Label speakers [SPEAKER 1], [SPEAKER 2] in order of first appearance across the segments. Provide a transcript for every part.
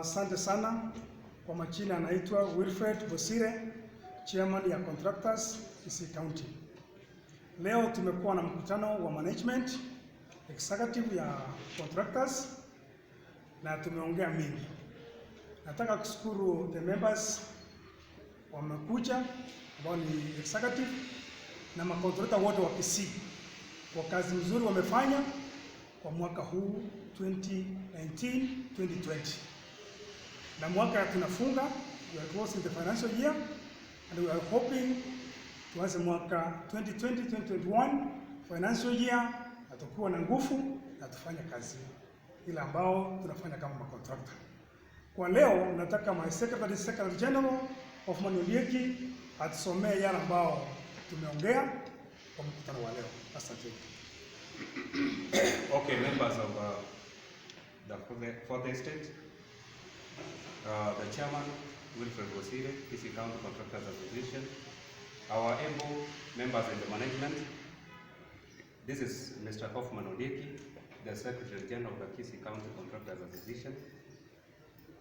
[SPEAKER 1] Asante sana. Kwa majina anaitwa Wilfred Bosire, Chairman ya Contractors Kisii County. Leo tumekuwa na mkutano wa management executive ya contractors na tumeongea mingi. Nataka kushukuru the members wamekuja ambao ni executive na makontractor wote wa Kisii kwa kazi nzuri wamefanya kwa mwaka huu 2019-2020. Na mwaka tunafunga, we are closing the financial year and we are hoping tuanze mwaka 2020-2021 financial year atakuwa na nguvu na tufanye kazi ile ambao tunafanya kama makontractor. Kwa leo nataka my Secretary General of Manolieki atusomee yale ambao tumeongea kwa mkutano wa leo. Asante.
[SPEAKER 2] Okay, members of the fourth estate, the chairman, Wilfred Bosire, Kisii County Contractors Association, our able members in the management. This is Mr. Hoffman Odieki, the Secretary General of the Kisii County Contractors Association.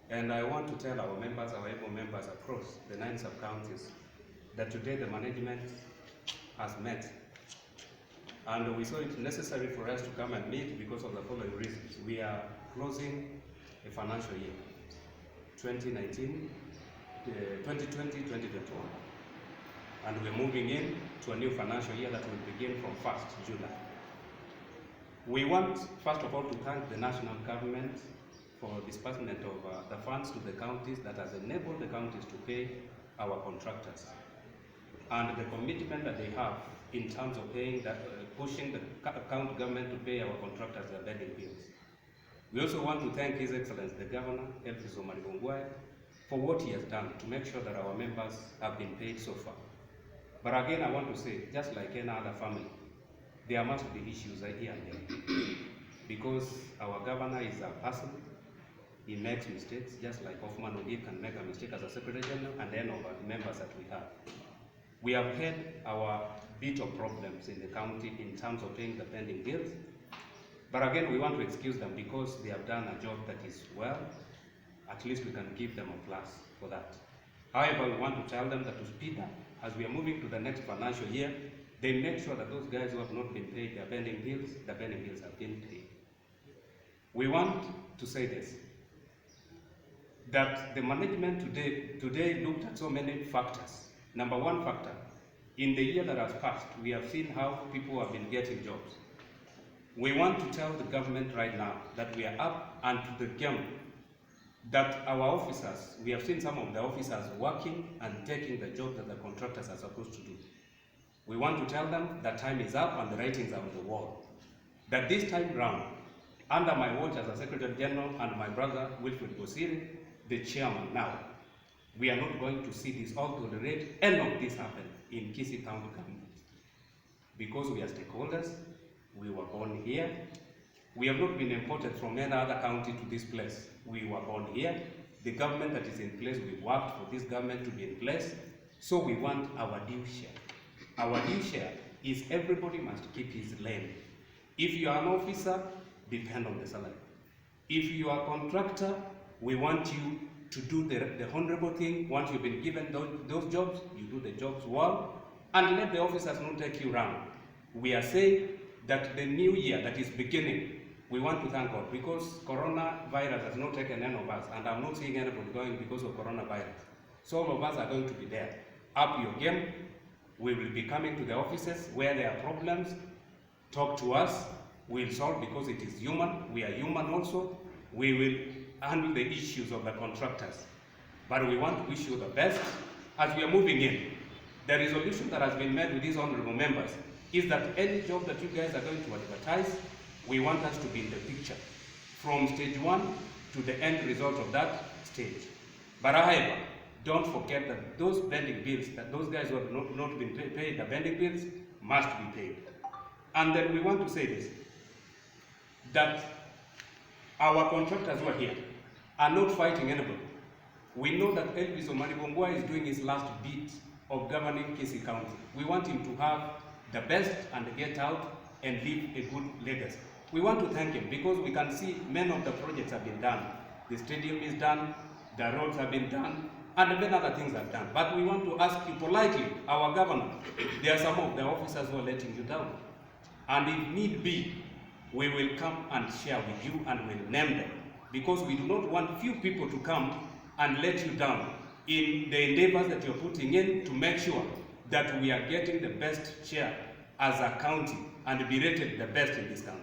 [SPEAKER 2] And I want to tell our members, our able members across the 9 sub-counties, that today the management has met. And we saw it necessary for us to come and meet because of the following reasons. We are closing a financial year, 2019, 2020-2021. And we're moving in to a new financial year that will begin from 1st July. We want, first of all, to thank the national government for disbursement of the funds to the counties that has enabled the counties to pay our contractors. And the commitment that they have in terms of paying that, pushing the county government to pay our contractors their pending bills. We also want to thank His Excellency the Governor, Kisii County, for what he has done to make sure that our members have been paid so far. But again, I want to say, just like any other family, there must be issues here and there. Because our governor is a person, he makes mistakes, just like Hoffman Odieki can make a mistake as a Secretary General and any of the members that we have. We have had our bit of problems in the county in terms of paying the pending bills. But again, we want to excuse them because they have done a job that is well. At least we can give them a plus for that. However, we want to tell them that to speed up, as we are moving to the next financial year, they make sure that those guys who have not been paid their pending bills, the pending bills have been paid. We want to say this, that the management today looked at so many factors. Number one factor, in the year that has passed, we have seen how people have been getting jobs. We want to tell the government right now that we are up and to the game, that our officers, we have seen some of the officers working and taking the job that the contractors are supposed to do. We want to tell them that time is up and the writings are on the wall. That this time round, under my watch as a Secretary General and my brother Wilfred Bosire, the chairman now, we are not going to see this or tolerate any of this happen in Kisii County government. Because we are stakeholders, we were born here. We have not been imported from any other county to this place. We were born here. The government that is in place, we worked for this government to be in place. So we want our due share. Our due share is everybody must keep his lane. If you are an officer, depend on the salary. If you are a contractor, we want you to do the honorable thing. Once you've been given those jobs, you do the jobs well, and let the officers not take you around. We are saying that the new year that is beginning, we want to thank God because coronavirus has not taken any of us, and I'm not seeing anybody going because of coronavirus. So all of us are going to be there. Up your game. We will be coming to the offices where there are problems. Talk to us. We'll solve because it is human. We are human also. We will handle the issues of the contractors. But we want to wish you the best as we are moving in. The resolution that has been made with these honorable members is that any job that you guys are going to advertise, we want us to be in the picture from stage 1 to the end result of that stage. But however, don't forget that those pending bills, that those guys who have not been paid, the pending bills must be paid. And then we want to say this, that our contractors who are here are not fighting anybody. We know that Elvis Omaribongwa is doing his last bit of governing Kisii County. We want him to have the best and get out and leave a good legacy. We want to thank him because we can see many of the projects have been done The stadium is done, the roads have been done, and many other things are done. But we want to ask you politely, our governor, there are some of the officers who are letting you down. And if need be, we will come and share with you and we'll name them. Because we do not want few people to come and let you down in the endeavors that you're putting in to make sure that we are getting the best share as a county and be rated the best in this county.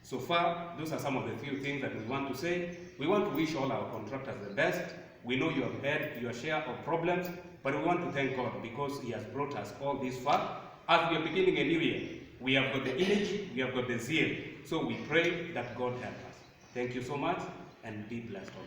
[SPEAKER 2] So far, those are some of the few things that we want to say. We want to wish all our contractors the best. We know you have had your share of problems, but we want to thank God because He has brought us all this far. As we are beginning a new year, we have got the energy, we have got the zeal. So we pray that God help us. Thank you so much, and be blessed all.